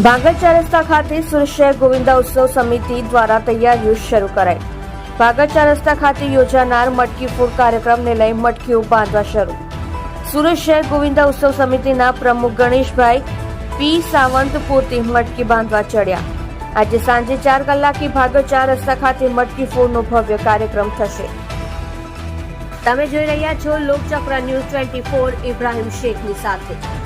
ભાગળ ચાર રસ્તા ખાતે સુરત શહેર ગોવિંદા ઉત્સવ સમિતિ દ્વારા તૈયારીઓ શરૂ કરાઈ. ભાગળ ચાર રસ્તા ખાતે યોજાનાર મટકી ફોડ કાર્યક્રમને લઈ મટકીઓ બાંધવા શરૂ. સુરત શહેર ગોવિંદા ઉત્સવ સમિતિના પ્રમુખ ગણેશભાઈ પી સાવંત પોતે મટકી બાંધવા ચડ્યા. આજે સાંજે 4 કલાકે ભાગળ ચાર રસ્તા ખાતે મટકી ફોડનો ભવ્ય કાર્યક્રમ થશે. તમે જોઈ રહ્યા છો લોકચક્ર ન્યૂઝ 24 ઇબ્રાહિમ શેખની સાથે.